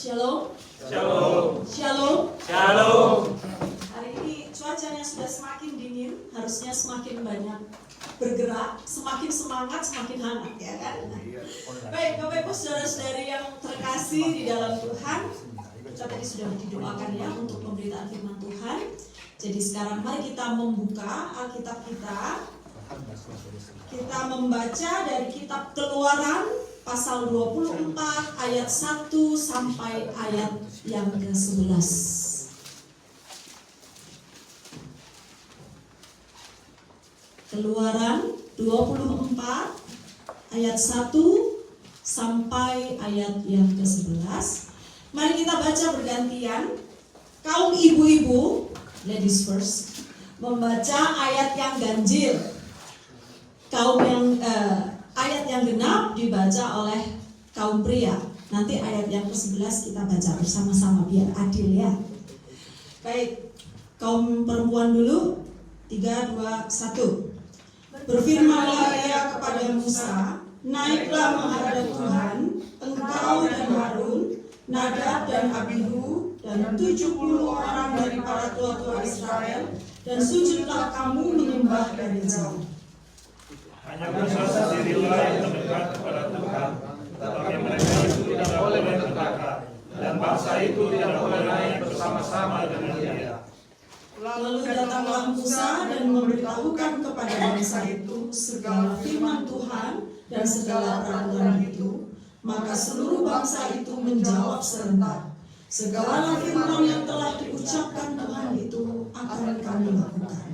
Shalom. Shalom. Shalom. Shalom. Hari ini cuacanya sudah semakin dingin, harusnya semakin banyak bergerak, semakin semangat, semakin hangat, ya kan? Baik, Bapak Ibu saudara-saudari yang terkasih di dalam Tuhan, kita tadi sudah didoakan ya untuk pemberitaan firman Tuhan. Jadi sekarang mari kita membuka Alkitab kita. Kita membaca dari kitab Keluaran pasal 24 ayat 1 sampai ayat yang ke-11. Keluaran 24 ayat 1 sampai ayat yang ke-11. Mari kita baca bergantian. Kaum ibu-ibu, ladies first, membaca ayat yang ganjil. Kaum yang ayat yang genap dibaca oleh kaum pria. Nanti ayat yang ke-11 kita baca bersama-sama biar adil ya. Baik, kaum perempuan dulu. 3, 2, 1. Berfirmanlah ia kepada Musa, naiklah menghadap Tuhan, engkau dan Harun, Nadab dan Abihu, dan 70 orang dari para tua-tua Israel, dan sujudlah kamu menyembah dari jauh. Hanya Musa sendirilah yang mendekat kepada Tuhan, tetapi mereka itu tidak boleh mendekat, dan bangsa itu tidak boleh naik bersama-sama dengan dia. Lalu datanglah Musa dan memberitahukan kepada bangsa itu segala firman Tuhan dan segala peraturan itu. Maka seluruh bangsa itu menjawab serentak, segala firman yang telah diucapkan Tuhan itu akan kami lakukan.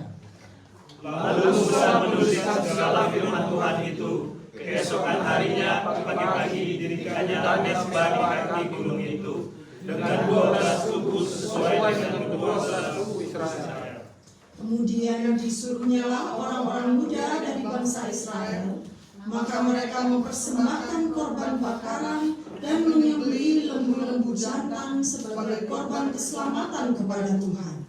Lalu Musa menuliskan segala firman Tuhan itu. Keesokan harinya pagi-pagi didirikannya mesbah di kaki gunung itu dengan 12 suku sesuai dengan kedua suku Israel. Kemudian disuruhnyalah orang-orang muda dari bangsa Israel, maka mereka mempersembahkan korban bakaran dan menyembelih lembu-lembu jantan sebagai korban keselamatan kepada Tuhan.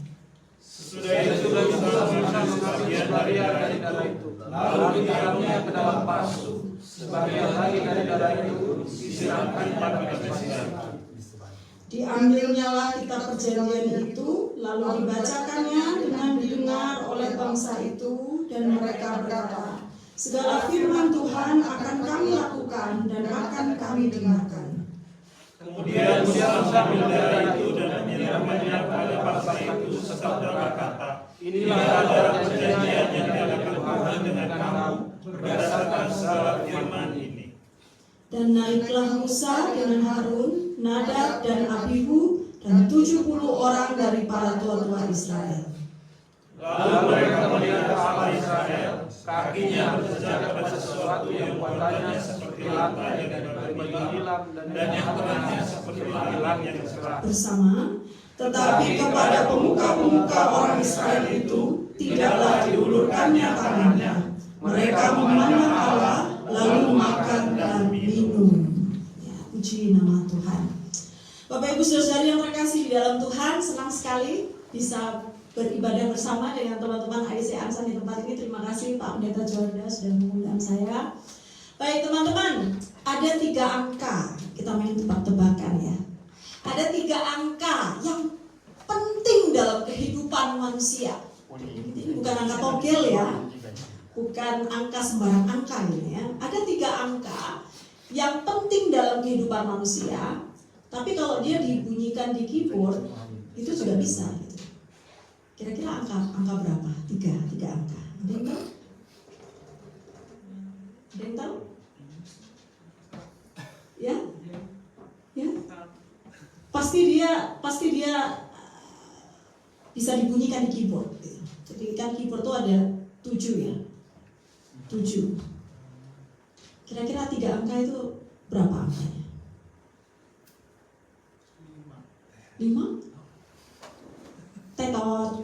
Sesudah itu Musa mengambil sebagian dari darah itu, lalu ditaruhnya ke dalam pasu. Sebagian lagi dari darah itu disiramkan pada Mesbah. Diambilnyalah kitab perjanjian itu, lalu dibacakannya dengan didengar oleh bangsa itu, dan mereka berkata, segala firman Tuhan akan kami lakukan dan akan kami dengarkan. Kemudian Musa mengambil darah itu dan menyiramkannya pada bangsa itu serta berkata, inilah darah perjanjian yang diadakan Tuhan dengan kamu berdasarkan segala firman ini. Dan naiklah Musa dengan Harun, Nadab dan Abihu, dan 70 orang dari para tua-tua Israel. Lalu mereka melihat Allah Israel, kakinya berjejak pada sesuatu yang warnanya seperti lantai dari baju hitam dan yang terangnya seperti langit yang cerah. Bersama, tetapi kepada pemuka-pemuka orang Israel itu tidaklah diulurkannya tangannya. Mereka memandang Allah, lalu makan dan minum. Ya, puji nama Tuhan. Bapak Ibu saudara yang terkasih di dalam Tuhan, senang sekali bisa beribadah bersama dengan teman-teman IC Ansan di tempat ini. Terima kasih Pak Pendeta Jorda sudah mengundang saya. Baik teman-teman, ada 3 angka, kita main tebak-tebakan ya. Ada 3 angka yang penting dalam kehidupan manusia. Ini bukan angka togel ya, bukan angka sembarang angka ini ya. Ada 3 angka yang penting dalam kehidupan manusia, tapi kalau dia dibunyikan di keyboard itu juga bisa gitu. Kira-kira angka berapa? 3 angka. Ada yang tahu? Ada yang tahu? Ya? Ya? Pasti dia bisa dibunyikan di keyboard gitu. Jadi kan keyboard itu ada 7 ya. 7. Kira-kira 3 angka itu berapa angkanya? 5? Tetot.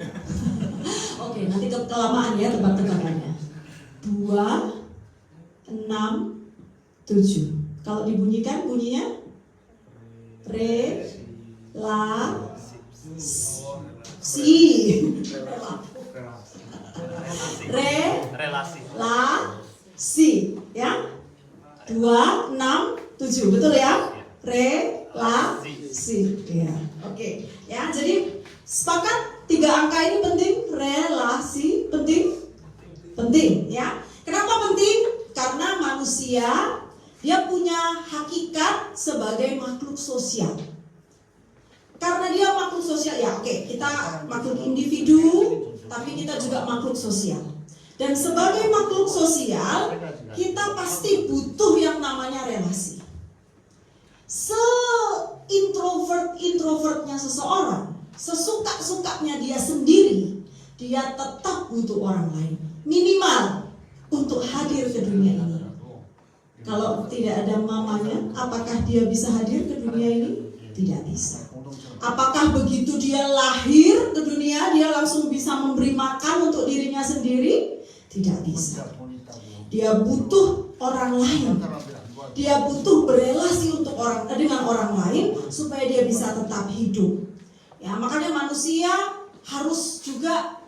Oke, nanti kelamaan ya tebak-tebakannya. 2, 6, 7. Kalau dibunyikan bunyinya re, la, si. Re, la, si. Ya. 2, 6, 7. Betul ya? Re, relasi. Ya, oke. Ya, jadi sepakat 3 angka ini penting, relasi penting ya. Kenapa penting? Karena manusia dia punya hakikat sebagai makhluk sosial. Karena dia makhluk sosial, ya oke, kita makhluk individu, tapi kita juga makhluk sosial. Dan sebagai makhluk sosial, kita pasti butuh yang namanya relasi. Se-introvertnya seseorang, sesuka-sukanya dia sendiri, dia tetap butuh orang lain. Minimal untuk hadir ke dunia ini. Kalau tidak ada mamanya, apakah dia bisa hadir ke dunia ini? Tidak bisa. Apakah begitu dia lahir ke dunia, dia langsung bisa memberi makan untuk dirinya sendiri? Tidak bisa. Dia butuh orang lain. Dia butuh berelasi dengan orang lain supaya dia bisa tetap hidup. Ya, makanya manusia harus juga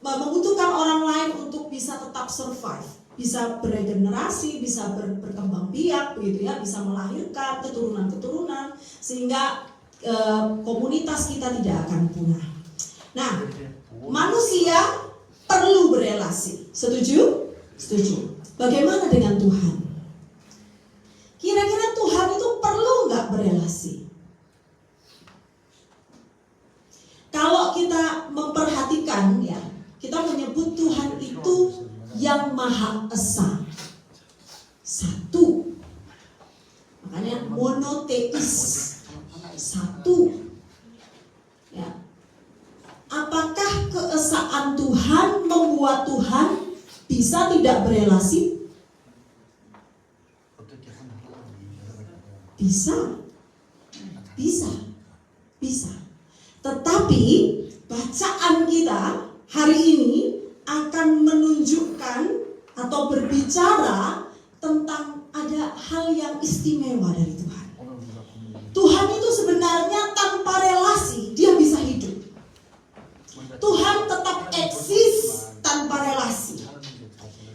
membutuhkan orang lain untuk bisa tetap survive, bisa beregenerasi, bisa berkembang biak, begitu ya, bisa melahirkan keturunan-keturunan sehingga komunitas kita tidak akan punah. Nah, manusia perlu berelasi. Setuju? Setuju. Bagaimana dengan Tuhan? Kira-kira Tuhan itu perlu nggak berelasi? Kalau kita memperhatikan ya, kita menyebut Tuhan itu yang Maha Esa. Satu. Makanya monoteis. Satu. Ya. Apakah keesaan Tuhan membuat Tuhan bisa tidak berelasi? Bisa. Tetapi bacaan kita hari ini akan menunjukkan atau berbicara tentang ada hal yang istimewa dari Tuhan. Tuhan itu sebenarnya tanpa relasi dia bisa hidup. Tuhan tetap eksis tanpa relasi.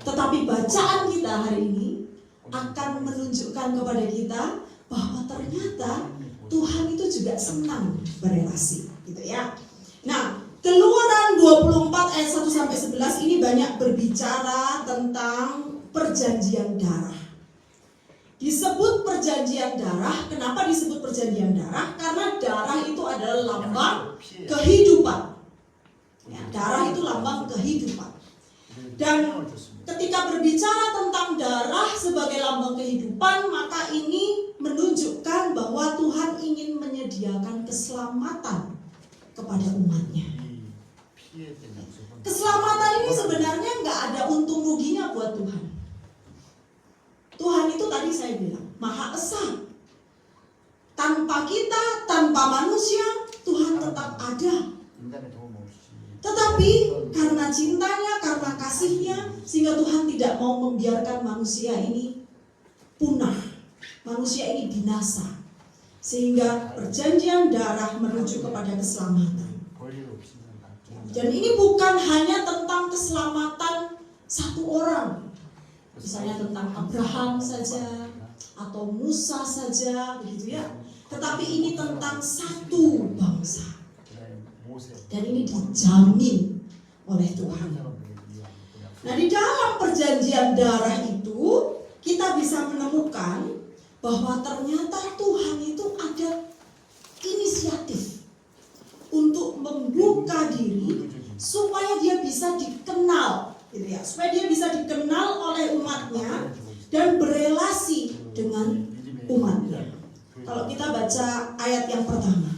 Tetapi bacaan kita hari ini akan menunjukkan kepada kita bahwa ternyata Tuhan itu juga senang berelasi, gitu ya. Nah, Keluaran 24 ayat 1 sampai 11 ini banyak berbicara tentang perjanjian darah. Disebut perjanjian darah, kenapa disebut perjanjian darah? Karena darah itu adalah lambang kehidupan. Ya, darah itu lambang kehidupan. Dan ketika berbicara tentang darah sebagai lambang kehidupan, maka ini menunjukkan bahwa Tuhan ingin menyediakan keselamatan kepada umatnya. Keselamatan ini sebenarnya nggak ada untung ruginya buat Tuhan. Tuhan itu tadi saya bilang Maha Esa. Tanpa kita, tanpa manusia, Tuhan tetap ada. Tetapi karena cintanya, karena kasihnya, sehingga Tuhan tidak mau membiarkan manusia ini punah, manusia ini binasa. Sehingga perjanjian darah menuju kepada keselamatan. Dan ini bukan hanya tentang keselamatan satu orang, misalnya tentang Abraham saja atau Musa saja, begitu ya. Tetapi ini tentang satu bangsa. Dan ini dijamin oleh Tuhan. Nah, di dalam perjanjian darah itu kita bisa menemukan bahwa ternyata Tuhan itu ada inisiatif untuk membuka diri supaya dia bisa dikenal, gitu ya, supaya dia bisa dikenal oleh umatnya dan berelasi dengan umatnya. Kalau kita baca ayat yang pertama,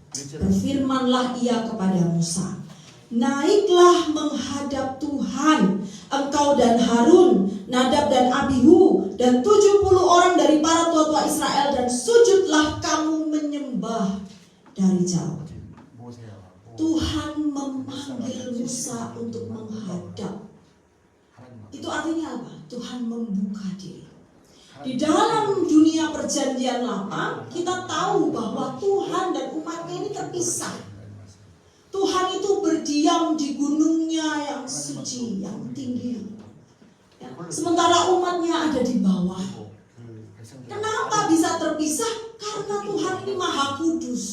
berfirmanlah ia kepada Musa, naiklah menghadap Tuhan, engkau dan Harun, Nadab dan Abihu, dan 70 orang dari para tua-tua Israel, dan sujudlah kamu menyembah dari jauh. Tuhan memanggil Musa untuk menghadap. Itu artinya apa? Tuhan membuka diri. Di dalam dunia perjanjian lama, kita tahu bahwa Tuhan dan umatnya ini terpisah. Tuhan itu berdiam di gunungnya yang suci, yang tinggi. Ya. Sementara umatnya ada di bawah. Kenapa bisa terpisah? Karena Tuhan ini maha kudus.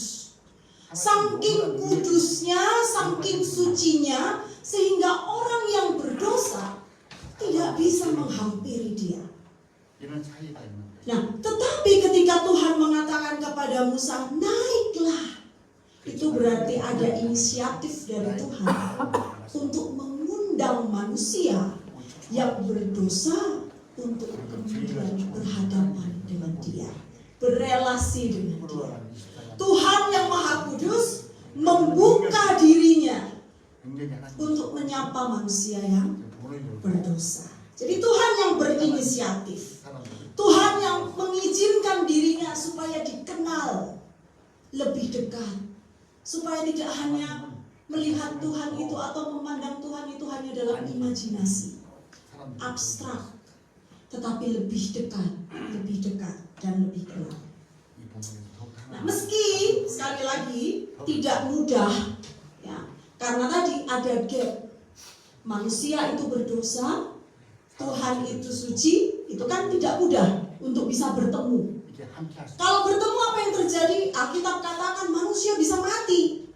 Saking kudusnya, saking sucinya, sehingga orang yang berdosa tidak bisa menghampiri dia. Nah, tetapi ketika Tuhan mengatakan kepada Musa, naiklah, itu berarti ada inisiatif dari Tuhan untuk mengundang manusia yang berdosa untuk kemudian berhadapan dengan dia, berelasi dengan dia. Tuhan yang maha kudus membuka dirinya untuk menyapa manusia yang berdosa. Jadi Tuhan yang berinisiatif, Tuhan yang mengizinkan dirinya supaya dikenal lebih dekat, supaya tidak hanya melihat Tuhan itu atau memandang Tuhan itu hanya dalam imajinasi abstrak, tetapi lebih dekat dan lebih kenal. Nah, meski sekali lagi tidak mudah, ya, karena tadi ada gap. Manusia itu berdosa, Tuhan itu suci, itu kan tidak mudah untuk bisa bertemu. Kalau bertemu apa yang terjadi? Alkitab katakan manusia bisa mati.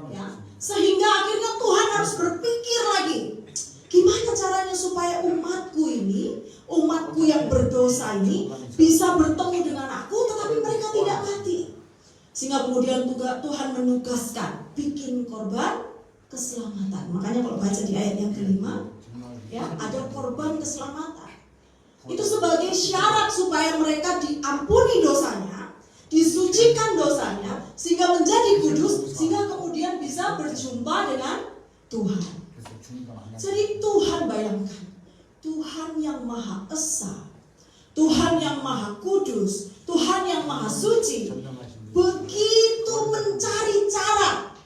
Ya, sehingga akhirnya Tuhan harus berpikir lagi, gimana caranya supaya umatku yang berdosa ini bisa bertemu dengan aku, tetapi mereka tidak mati. Sehingga kemudian Tuhan menugaskan bikin korban keselamatan. Makanya kalau baca di ayat yang kelima, ya, ada korban keselamatan. Itu sebagai syarat supaya mereka diampuni dosanya, disucikan dosanya, sehingga menjadi kudus, sehingga kemudian bisa berjumpa dengan Tuhan. Jadi Tuhan, bayangkan, Tuhan yang maha esa, Tuhan yang maha kudus, Tuhan yang maha suci, begitu mencari cara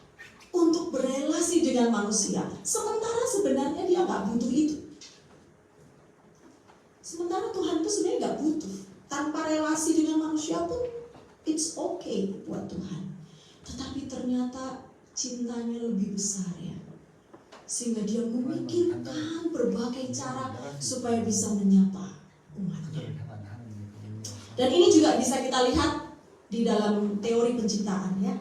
untuk berelasi dengan manusia, sementara sebenarnya dia nggak butuh itu. Sementara Tuhan itu sebenarnya nggak butuh. Tanpa relasi dengan manusia pun it's okay buat Tuhan. Tetapi ternyata cintanya lebih besar, ya, sehingga dia memikirkan berbagai cara supaya bisa menyapa umatnya. Dan ini juga bisa kita lihat di dalam teori penciptaan, ya.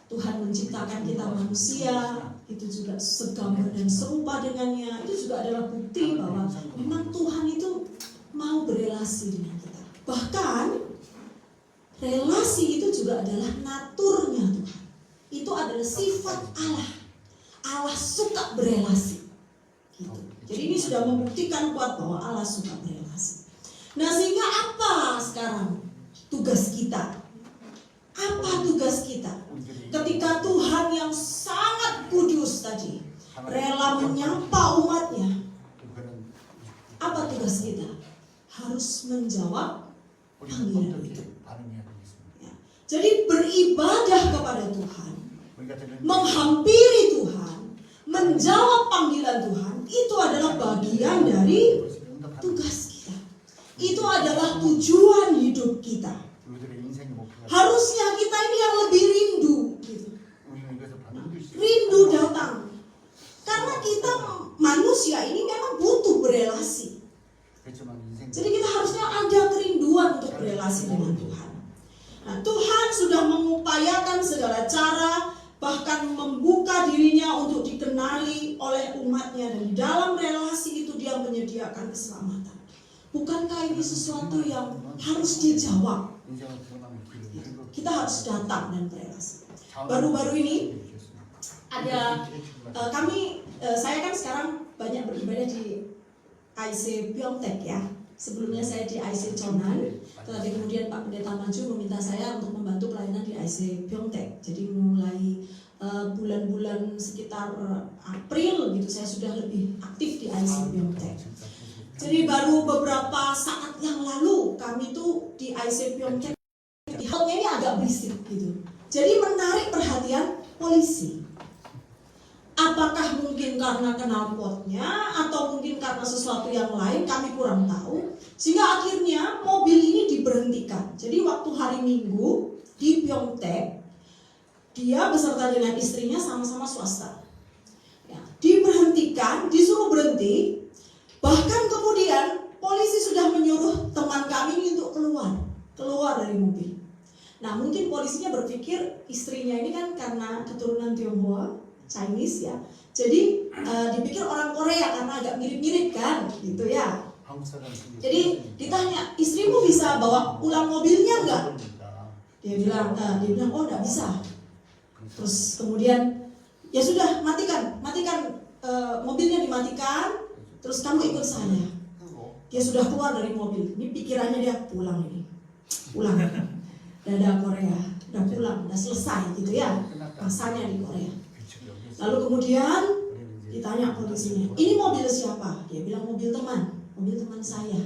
Tuhan menciptakan kita manusia, itu juga segambar dan serupa dengannya. Itu juga adalah bukti bahwa memang Tuhan itu mau berelasi dengan kita. Bahkan relasi itu juga adalah naturnya Tuhan. Itu adalah sifat Allah. Allah suka berelasi. Gitu. Jadi ini sudah membuktikan kuat bahwa Allah suka berelasi. Nah, sehingga apa sekarang tugas kita? Apa tugas kita? Ketika Tuhan yang sangat kudus tadi rela menyapa umatnya, apa tugas kita? Harus menjawab panggilan itu. Ya. Jadi beribadah kepada Tuhan, menghampiri Tuhan, menjawab panggilan Tuhan, itu adalah bagian dari tugas kita. Itu adalah tujuan hidup kita. Harusnya kita ini yang lebih rindu, gitu. Rindu datang. Karena kita manusia ini memang butuh berelasi. Jadi kita harusnya ada kerinduan untuk berelasi dengan Tuhan. Nah, Tuhan sudah mengupayakan segala cara, bahkan membuka dirinya untuk dikenali oleh umatnya. Dan di dalam relasi itu dia menyediakan keselamatan. Bukankah ini sesuatu yang harus dijawab? Kita harus datang dan berelasi. Baru-baru ini ada saya kan sekarang banyak beribadah di IC Pyeongtaek, ya. Sebelumnya saya di IC Chonan, tetapi kemudian Pak Pendeta Maju meminta saya untuk membantu pelayanan di IC Pyeongtaek. Jadi mulai bulan-bulan sekitar April gitu saya sudah lebih aktif di IC Pyeongtaek. Jadi baru beberapa saat yang lalu kami tuh di IC Pyeongtaek, halnya ini agak berisik gitu. Jadi menarik perhatian polisi. Apakah mungkin karena knalpotnya atau mungkin karena sesuatu yang lain, kami kurang tahu. Sehingga akhirnya mobil ini diberhentikan. Jadi waktu hari Minggu di Pyeongtaek, dia beserta dengan istrinya sama-sama swasta. Ya, diberhentikan, disuruh berhenti. Bahkan kemudian polisi sudah menyuruh teman kami ini untuk keluar dari mobil. Nah, mungkin polisinya berpikir istrinya ini kan karena keturunan Tionghoa, Chinese ya. Jadi dipikir orang Korea karena agak mirip-mirip kan, gitu ya. Jadi ditanya, istrimu bisa bawa pulang mobilnya enggak? Dia bilang oh enggak bisa. Terus kemudian ya sudah matikan mobilnya dimatikan. Terus kamu ikut saya. Dia sudah keluar dari mobil. Ini pikirannya dia pulang. Udah Korea, udah pulang, udah selesai gitu ya masanya di Korea. Lalu kemudian ditanya polisinya, ini mobil siapa? Dia bilang mobil teman saya.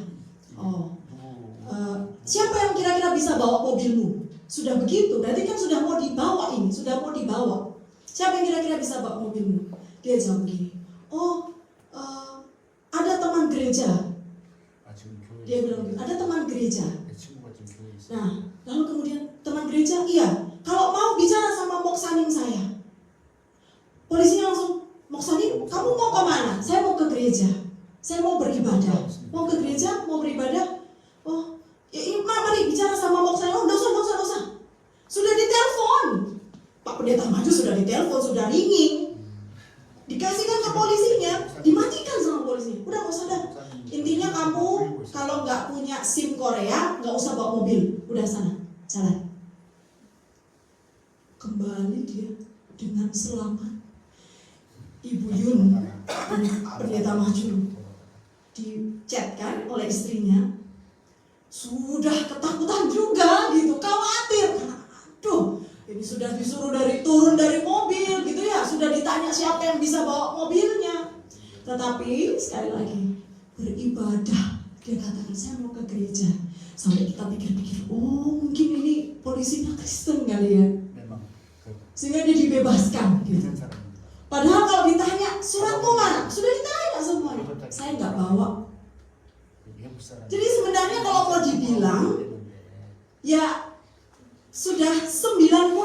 Siapa yang kira-kira bisa bawa mobilmu? Sudah begitu, berarti kan sudah mau dibawa. Siapa yang kira-kira bisa bawa mobilmu? Dia jawab begini, ada teman gereja. Dia bilang gitu, ada teman gereja. Nah, lalu kemudian teman gereja, iya. Kalau mau bicara sama Moksanim saya. Polisinya langsung, Moksanim, kamu mau kemana? Saya mau ke gereja. Saya mau beribadah. Mau ke gereja, mau beribadah. Mari bicara sama Moksanim. Enggak usah. Sudah ditelepon. Pak Pendeta Maju sudah ditelepon, sudah ringing. Dikasihkan ke polisinya, dimatikan sama polisinya. Udah nggak usah dah. Intinya kamu kalau nggak punya SIM Korea, nggak usah bawa mobil. Udah sana, jalan. Kembali dia dengan selamat. Ibu Yun dan Pendeta Maju di chat kan oleh istrinya. Sudah ketakutan juga gitu, khawatir. Aduh, ini sudah disuruh turun dari mobil gitu ya. Sudah ditanya siapa yang bisa bawa mobilnya. Tetapi sekali lagi beribadah. Dia katakan saya mau ke gereja. Sampai kita pikir-pikir, mungkin ini polisinya Kristen kali ya. Sehingga dia dibebaskan gitu. Padahal kalau ditanya suratmu mana? Sudah ditanya semuanya. Saya nggak bawa. Jadi sebenarnya kalau mau dibilang, ya sudah 99%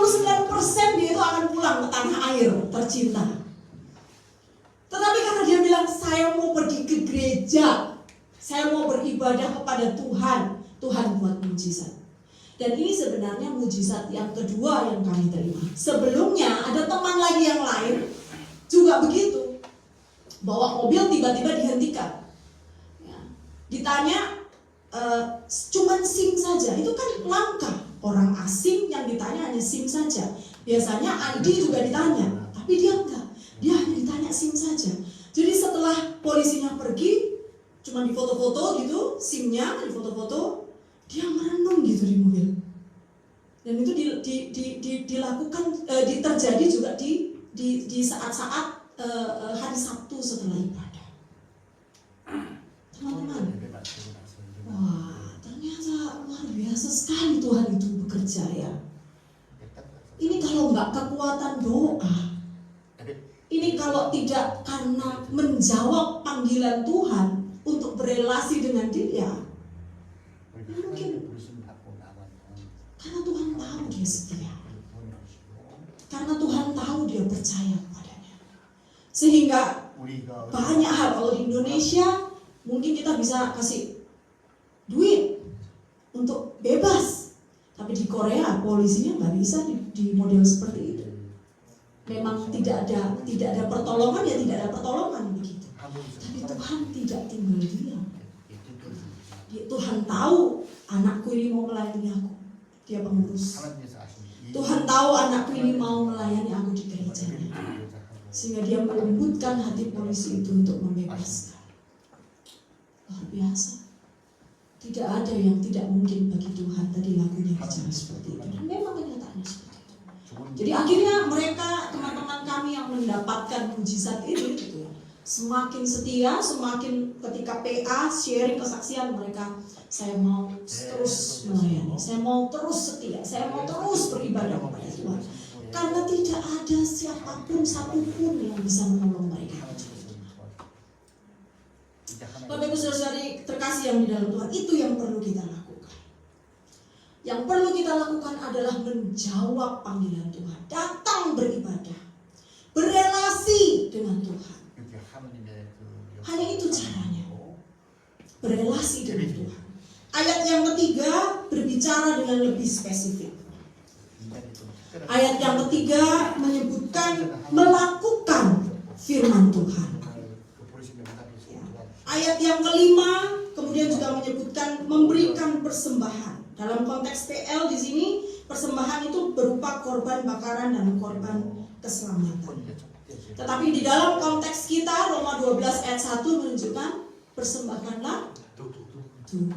dia itu akan pulang ke tanah air tercinta. Tetapi karena dia bilang saya mau pergi ke gereja, saya mau beribadah kepada Tuhan, Tuhan buat mujizat. Dan ini sebenarnya mujizat yang kedua yang kami terima. Sebelumnya ada teman lagi yang lain juga begitu, bawa mobil tiba-tiba dihentikan. Ya. Ditanya cuman SIM saja, itu kan langka. Orang asing yang ditanya hanya SIM saja. Biasanya ID juga ditanya, tapi dia enggak. Dia hanya ditanya SIM saja. Jadi setelah polisinya pergi, cuma difoto-foto gitu, SIM-nya difoto-foto, dia merenung gitu di mobil. Dan itu dilakukan, terjadi juga di saat-saat hari Sabtu setelah ibadah. Teman-teman, wah ternyata luar biasa sekali Tuhan itu bekerja ya. Ini kalau nggak kekuatan doa, ini kalau tidak karena menjawab panggilan Tuhan untuk berelasi dengan Dia, mungkin karena Tuhan tahu Dia setia, karena Tuhan tahu Dia percaya kepadanya, sehingga banyak hal. Kalau di Indonesia mungkin kita bisa kasih duit untuk bebas, tapi di Korea polisinya nggak bisa di model seperti itu. Memang tidak ada pertolongan, ya tidak ada pertolongan begitu. Tapi Tuhan tidak tinggal diam. Tuhan tahu anakku ini mau melayani aku, dia pengurus. Tuhan tahu anakku ini mau melayani aku di gerejanya, sehingga dia melembutkan hati polisi itu untuk membebaskan. Luar biasa. Tidak ada yang tidak mungkin bagi Tuhan. Tadi lagunya bicara seperti itu, dan memang kenyataannya seperti itu. Jadi akhirnya mereka, teman-teman kami yang mendapatkan mujizat ini gitu ya, semakin setia, semakin ketika PA sharing kesaksian mereka, saya mau terus melayani, saya mau terus setia, saya mau terus beribadah kepada Tuhan. Karena tidak ada siapapun satupun yang bisa menolong mereka. Bapak Ibu Saudara-saudari terkasih yang di dalam Tuhan, itu yang perlu kita lakukan. Yang perlu kita lakukan adalah menjawab panggilan Tuhan, datang beribadah, berelasi dengan Tuhan. Hanya itu caranya. berelasi dengan Tuhan. Ayat yang ketiga berbicara dengan lebih spesifik. Ayat yang ketiga menyebutkan melakukan firman Tuhan. Ayat yang kelima kemudian juga menyebutkan memberikan persembahan. Dalam konteks PL di sini persembahan itu berupa korban bakaran dan korban keselamatan. Tetapi di dalam konteks kita Roma 12 ayat 1 menunjukkan persembahkanlah tubuh.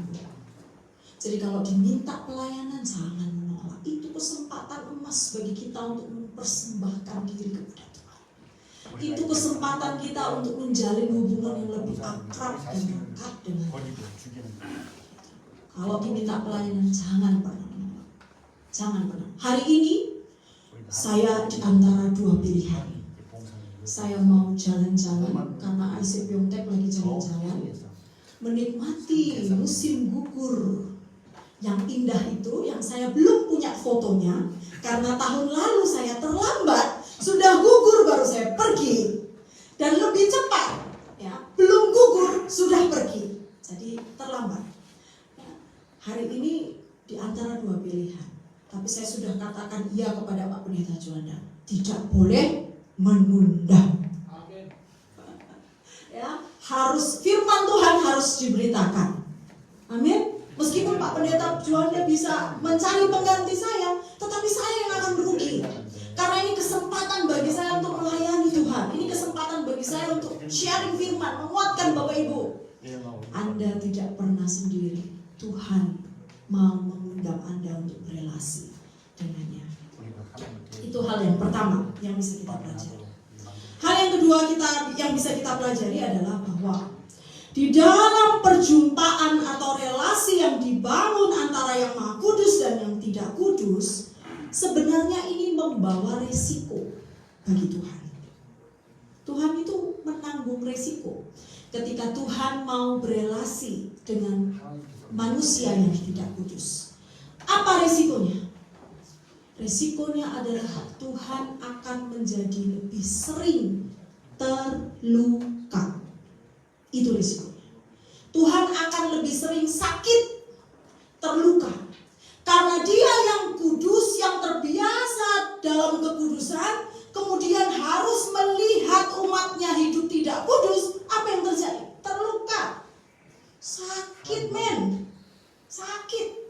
Jadi kalau diminta pelayanan jangan menolak. Itu kesempatan emas bagi kita untuk mempersembahkan diri kepada Tuhan. Itu kesempatan kita untuk menjalin hubungan yang lebih akrab dan dekat dengan Tuhan. Kalau diminta pelayanan jangan pernah menolak. Jangan pernah. Hari ini saya di antara dua pilihan. Saya mau jalan-jalan karena Isip Yongtek lagi jalan-jalan, menikmati musim gugur yang indah itu, yang saya belum punya fotonya karena tahun lalu saya terlambat, sudah gugur baru saya pergi, dan lebih cepat ya, belum gugur sudah pergi, jadi terlambat ya. Hari ini di antara dua pilihan, tapi saya sudah katakan iya kepada Pak Pendeta Juanda, tidak boleh menunda. Ya, harus firman Tuhan harus diberitakan. Amin. Meskipun Pak Pendeta Juanda bisa mencari pengganti saya, tetapi saya yang akan merugi. Karena ini kesempatan bagi saya untuk melayani Tuhan. Ini kesempatan bagi saya untuk sharing firman, menguatkan Bapak Ibu. Anda tidak pernah sendiri. Tuhan mau mengundang Anda untuk berelasi dengannya. Itu hal yang pertama yang bisa kita pelajari. Hal yang kedua yang bisa kita pelajari adalah bahwa di dalam perjumpaan atau relasi yang dibangun antara yang Maha Kudus dan yang tidak kudus, sebenarnya ini membawa resiko bagi Tuhan. Tuhan itu menanggung resiko ketika Tuhan mau berelasi dengan manusia yang tidak kudus. Apa resikonya? Resikonya adalah Tuhan akan menjadi lebih sering terluka. Itu resikonya. Tuhan akan lebih sering sakit, terluka. Karena Dia yang kudus, yang terbiasa dalam kekudusan, kemudian harus melihat umatnya hidup tidak kudus, apa yang terjadi? Terluka. Sakit, men. Sakit.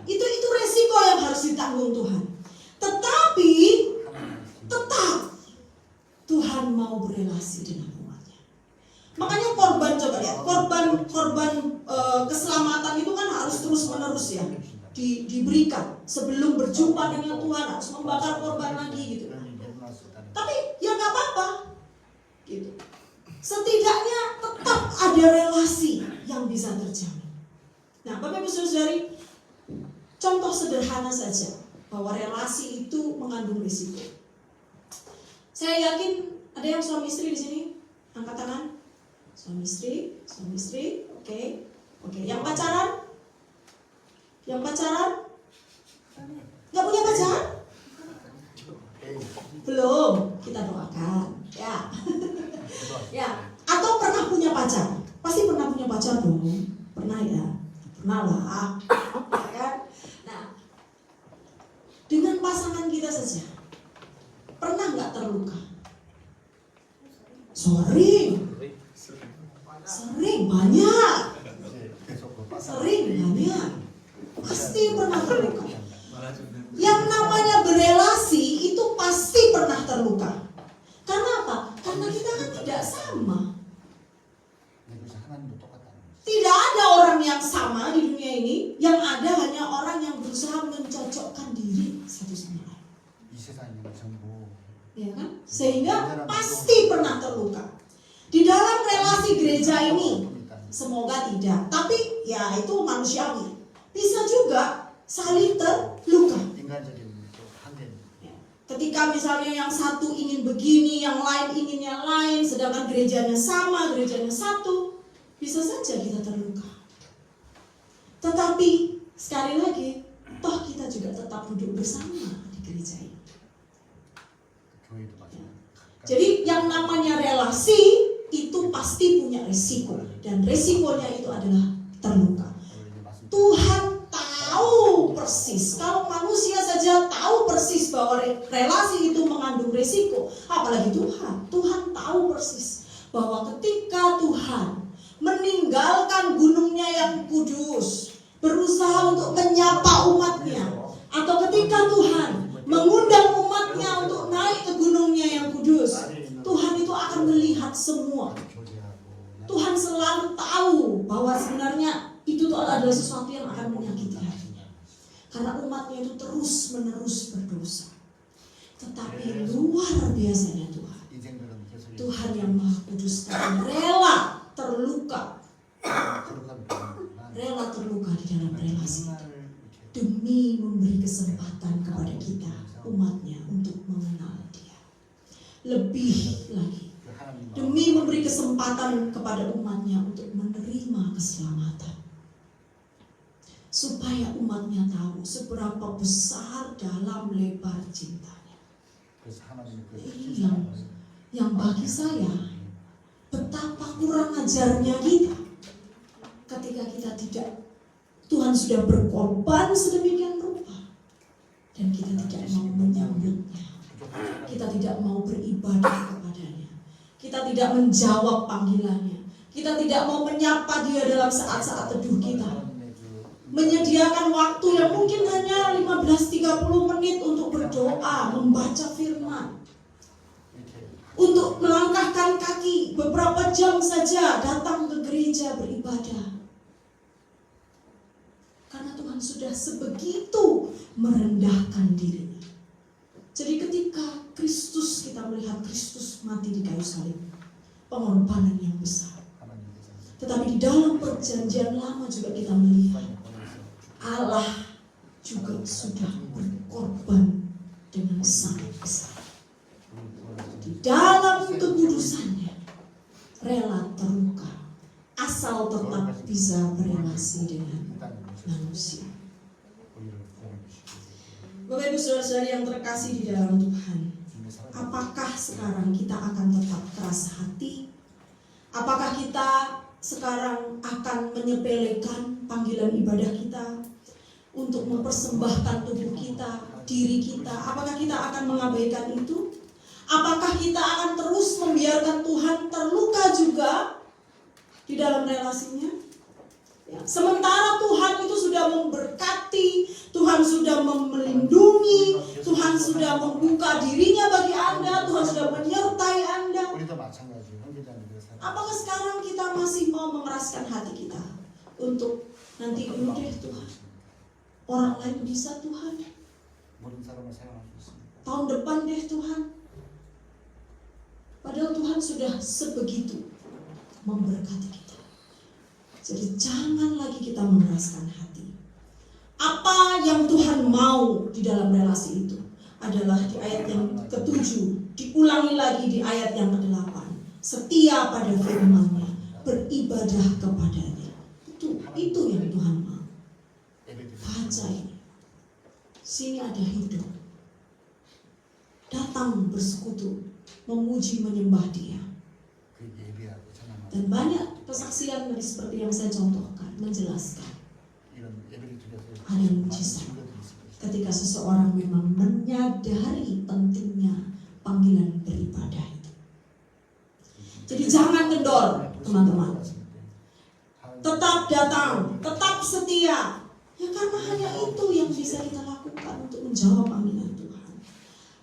Itu resiko yang harus ditanggung Tuhan. Tetapi tetap Tuhan mau berelasi dengan umatnya. Makanya korban, coba lihat, korban keselamatan itu kan harus terus menerus ya diberikan. Sebelum berjumpa dengan Tuhan harus membakar korban lagi gitu. Tapi ya nggak apa-apa gitu. Setidaknya tetap ada relasi yang bisa terjamin. Nah, Bapak Ibu Saudari, contoh sederhana saja bahwa relasi itu mengandung risiko. Saya yakin ada yang suami istri di sini, angkat tangan. Suami istri, oke. Yang pacaran? Nggak punya pacar? Belum, kita doakan. Ya. Ya. Atau pernah punya pacar? Pasti pernah punya pacar dong. Pernah ya? Pernah lah. Ya kan? Nah, dengan pasangan kita saja, pernah nggak terluka? Sering banyak. Pasti pernah terluka. Yang namanya berelasi itu pasti pernah terluka. Karena apa? Karena kita kan tidak sama. Tidak ada orang yang sama di dunia ini. Yang ada hanya orang yang berusaha mencocokkan diri satu sama lain. Ya kan? Sehingga pasti pernah terluka. Di dalam relasi gereja ini, semoga tidak. Tapi ya itu manusiawi. Bisa juga saling terluka. Ketika misalnya yang satu ingin begini, yang lain ingin yang lain, sedangkan gerejanya sama, gerejanya satu, bisa saja kita terluka. Tetapi sekali lagi, toh kita juga tetap duduk bersama di gereja ini. Jadi yang namanya relasi itu pasti punya resiko, dan resikonya itu adalah terluka. Tuhan tahu persis, kalau manusia saja tahu persis bahwa relasi itu mengandung resiko, apalagi Tuhan. Tuhan tahu persis bahwa ketika Tuhan meninggalkan gunungnya yang kudus, berusaha untuk menyapa umatnya, atau ketika Tuhan mengundang umatnya untuk naik ke gunungnya yang kudus, Tuhan itu akan melihat semua. Tuhan selalu tahu bahwa sebenarnya itu adalah sesuatu yang akan menyakiti hatinya, karena umatnya itu terus menerus berdosa. Tetapi luar biasanya Tuhan yang Maha Kudus rela terluka di dalam relasi itu, demi memberi kesempatan kepada kita, umatnya, untuk mengenal Dia lebih lagi, demi memberi kesempatan kepada umatnya untuk menerima keselamatan, supaya umatnya tahu seberapa besar dalam lebar cintanya. Yang bagi saya betapa kurang ajarnya kita ketika kita tidak, Tuhan sudah berkorban sedemikian rupa dan kita tidak mau menyambutnya, kita tidak mau beribadah kepadanya, kita tidak menjawab panggilannya, kita tidak mau menyapa Dia dalam saat-saat teduh kita, menyediakan waktu yang mungkin hanya 15-30 menit untuk berdoa, membaca firman, untuk melangkahkan kaki beberapa jam saja datang ke gereja beribadah. Karena Tuhan sudah sebegitu merendahkan dirinya. Jadi ketika Kristus, kita melihat Kristus mati di kayu salib, pengorbanan yang besar. Tetapi di dalam perjanjian lama juga kita melihat Allah juga sudah berkorban dengan sangat besar. Di dalam kekudusannya rela terluka, asal tetap bisa berelasi dengan manusia. Bapak Ibu Saudara-saudari yang terkasih di dalam Tuhan, apakah sekarang kita akan tetap keras hati? Apakah kita sekarang akan menyepelekan panggilan ibadah kita untuk mempersembahkan tubuh kita, diri kita? Apakah kita akan mengabaikan itu? Apakah kita akan terus membiarkan Tuhan terluka juga di dalam relasinya? Ya, sementara Tuhan itu sudah memberkati, Tuhan sudah melindungi, Tuhan sudah membuka dirinya bagi Anda, Tuhan sudah menyertai Anda. Apakah sekarang kita masih mau mengeraskan hati kita untuk nanti dulu deh Tuhan, orang lain bisa Tuhan, tahun depan deh Tuhan? Padahal Tuhan sudah sebegitu memberkati kita. Jadi jangan lagi kita mengeraskan hati. Apa yang Tuhan mau di dalam relasi itu adalah di ayat yang ke-7, diulangi lagi di ayat yang ke-8. Setia pada firman-Nya, beribadah kepadanya. Itu yang Tuhan mau. Baca ini. Sini ada hidup. Datang bersekutu, memuji menyembah Dia. Dan banyak kesaksian dari seperti yang saya contohkan menjelaskan ada mujizat ketika seseorang memang menyadari pentingnya panggilan beribadah itu. Jadi jangan kendor teman-teman, tetap datang, tetap setia, ya karena hanya itu yang bisa kita lakukan untuk menjawab panggilan Tuhan.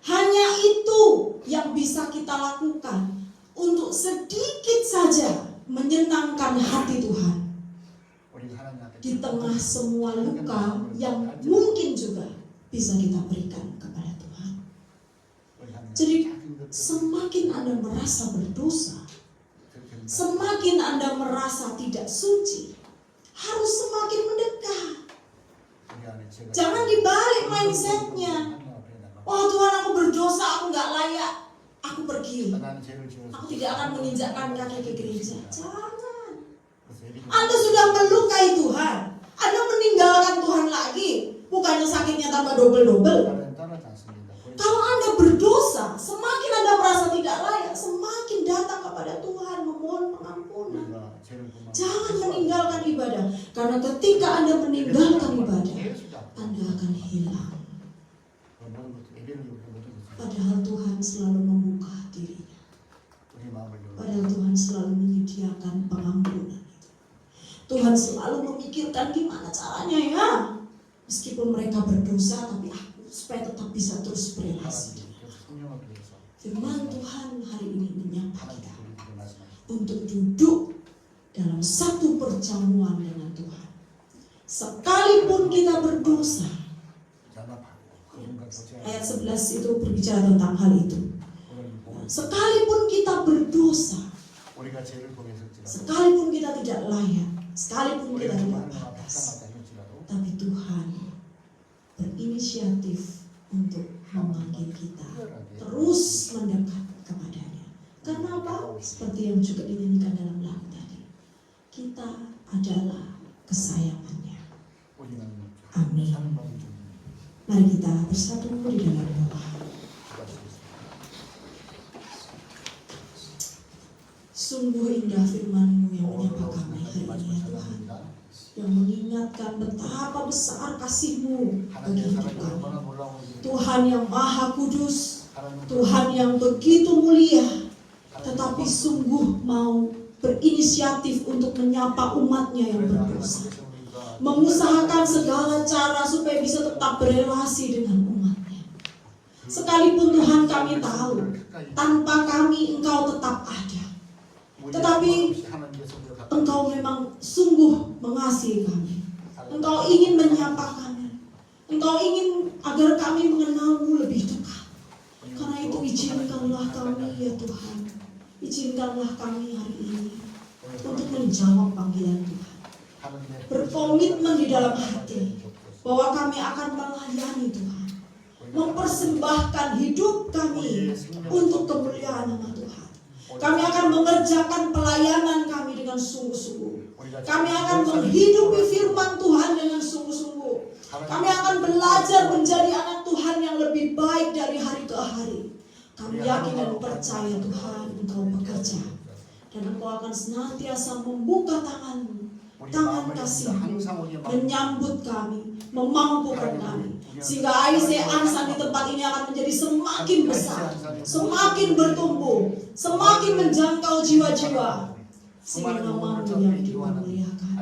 Hanya itu yang bisa kita lakukan untuk sedikit saja menyenangkan hati Tuhan di tengah semua luka yang mungkin juga bisa kita berikan kepada Tuhan. Jadi semakin Anda merasa berdosa, semakin Anda merasa tidak suci, harus semakin mendekat. Jangan dibalik mindsetnya. Oh Tuhan, aku berdosa, aku gak layak, aku pergi, aku tidak akan menginjakkan kaki ke gereja. Jangan. Anda sudah melukai Tuhan, Anda meninggalkan Tuhan lagi, bukannya sakitnya tambah double-double. Kalau Anda berdosa, semakin Anda merasa tidak layak, semakin datang kepada Tuhan memohon ketika Anda meninggalkan ibadah, Anda akan hilang. Padahal Tuhan selalu membuka dirinya. Padahal Tuhan selalu menyediakan pengampunan itu. Tuhan selalu memikirkan gimana caranya ya. Meskipun mereka berdosa, tapi aku supaya tetap bisa terus berelasi. Firman Tuhan hari ini menyapa kita untuk duduk dalam satu perjamuan dengan Tuhan. Sekalipun kita berdosa. Ayat 11 itu berbicara tentang hal itu. Sekalipun kita berdosa, sekalipun kita tidak layak, sekalipun kita tidak pantas, tapi Tuhan berinisiatif untuk memanggil kita terus mendekat kepadanya. Karena apa? Seperti yang juga dinyanyikan dalam lagu tadi, kita adalah kesayangannya. Amin. Mari kita bersatu di dalam doa. Sungguh indah firman-Mu yang menyapa kami hari ini ya Tuhan, yang mengingatkan betapa besar kasih-Mu bagi hidup kami. Tuhan yang maha kudus, Tuhan yang begitu mulia, tetapi sungguh mau berinisiatif untuk menyapa umat-Nya yang berdosa, mengusahakan segala cara supaya bisa tetap berelasi dengan umat-Nya. Sekalipun Tuhan kami tahu, tanpa kami Engkau tetap ada, tetapi Engkau memang sungguh mengasihi kami. Engkau ingin menyapa kami. Engkau ingin agar kami mengenal-Mu lebih dekat. Karena itu izinkanlah kami ya Tuhan, izinkanlah kami hari ini untuk menjawab panggilan Tuhan, berkomitmen di dalam hati bahwa kami akan melayani Tuhan, mempersembahkan hidup kami untuk kemuliaan nama Tuhan. Kami akan mengerjakan pelayanan kami dengan sungguh-sungguh. Kami akan menghidupi firman Tuhan dengan sungguh-sungguh. Kami akan belajar menjadi anak Tuhan yang lebih baik dari hari ke hari. Kami yakin dan percaya Tuhan Engkau bekerja, dan Engkau akan senantiasa membuka tangan-Mu, tangan kasih-Mu, menyambut kami, memampukan kami, sehingga Angsan di tempat ini akan menjadi semakin besar, semakin bertumbuh, semakin menjangkau jiwa-jiwa, sehingga nama-Mu yang dimuliakan.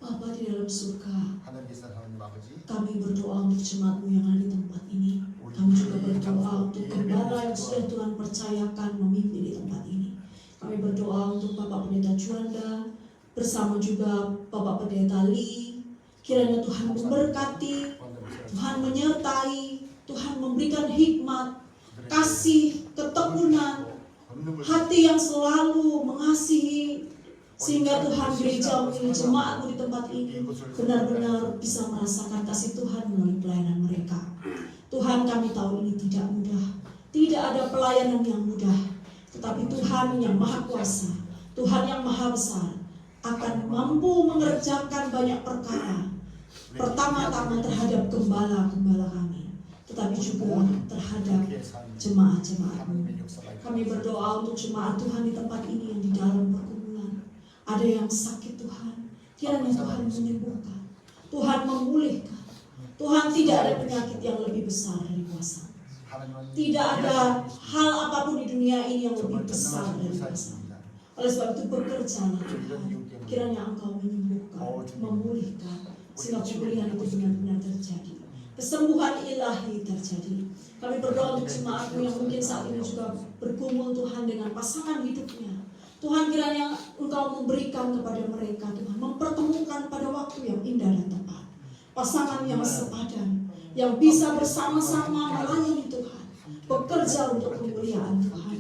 Bapa di dalam surga, kami berdoa untuk jemaat-Mu yang ada di tempat ini. Kami juga berdoa untuk gembala yang sudah Tuhan percayakan memimpin di tempat ini. Kami berdoa untuk Bapak Pendeta Juanda bersama juga Bapak Pendeta Lee. Kiranya Tuhan memberkati, Tuhan menyertai, Tuhan memberikan hikmat, kasih, ketekunan, hati yang selalu mengasihi, sehingga Tuhan gereja-Mu, jemaat-Mu di tempat ini benar-benar bisa merasakan kasih Tuhan melalui pelayanan mereka. Tuhan, kami tahu ini tidak mudah, tidak ada pelayanan yang mudah, tetapi Tuhan yang maha kuasa, Tuhan yang maha besar akan mampu mengerjakan banyak perkara. Pertama-tama terhadap gembala-gembala kami, tetapi juga terhadap jemaat-jemaat-Mu. Kami berdoa untuk jemaat Tuhan di tempat ini yang di dalam pergumulan. Ada yang sakit Tuhan, kiranya Tuhan menyembuhkan, Tuhan memulihkan. Tuhan, tidak ada penyakit yang lebih besar dari kuasa. Tidak ada hal apapun di dunia ini yang lebih besar dari kuasa. Oleh sebab itu bekerjalah Tuhan, kiranya Engkau menyembuhkan, memulihkan, sehingga pemulihan itu benar-benar terjadi, kesembuhan ilahi terjadi. Kami berdoa untuk jemaat-Mu yang mungkin saat ini juga bergumul Tuhan dengan pasangan hidupnya. Tuhan, kiranya Engkau memberikan kepada mereka, Tuhan, mempertemukan pada waktu yang indah dan tepat pasangan yang sepadan, yang bisa bersama-sama melayani Tuhan, bekerja untuk kemuliaan Tuhan.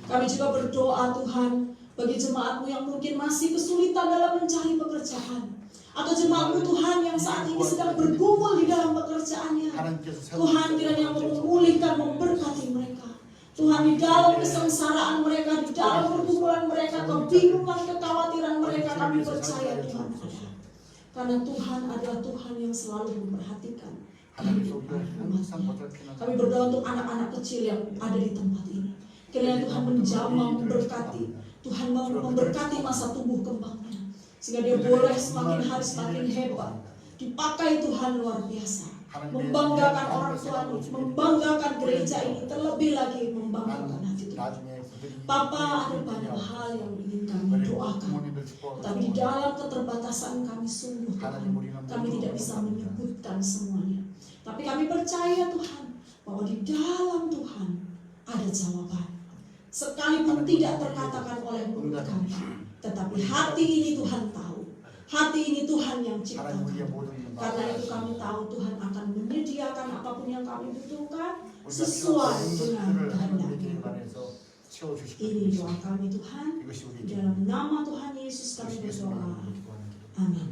Kami juga berdoa Tuhan bagi jemaat-Mu yang mungkin masih kesulitan dalam mencari pekerjaan, atau jemaat-Mu Tuhan yang saat ini sedang bergumul di dalam pekerjaannya. Tuhan, kiranya memulihkan, memberkati mereka. Tuhan, di dalam kesengsaraan mereka, di dalam pergumulan mereka, kebingungan, kekhawatiran mereka, kami percaya Tuhan ada. Karena Tuhan adalah Tuhan yang selalu memperhatikan kehidupan umat-Nya. Kami berdoa untuk anak-anak kecil yang ada di tempat ini. Kiranya Tuhan menjamah, memberkati. Tuhan memberkati masa tumbuh kembangnya. Sehingga dia boleh semakin hari semakin hebat. Dipakai Tuhan luar biasa. Membanggakan orang tuanya, membanggakan gereja ini, terlebih lagi membanggakan hati Tuhan. Papa, ada banyak hal yang ingin kami doakan, tapi di dalam keterbatasan kami sungguh Tuhan, kami tidak bisa menyebutkan semuanya. Tapi kami percaya Tuhan, bahwa di dalam Tuhan ada jawaban. Sekalipun tidak terkatakan oleh mulut kami, tetapi hati ini Tuhan tahu. Hati ini Tuhan yang ciptakan. Karena itu kami tahu Tuhan akan menyediakan apapun yang kami butuhkan sesuai dengan kehendak-Nya. Ini doa kami Tuhan. Dalam nama Tuhan Yesus kami berdoa. Amin.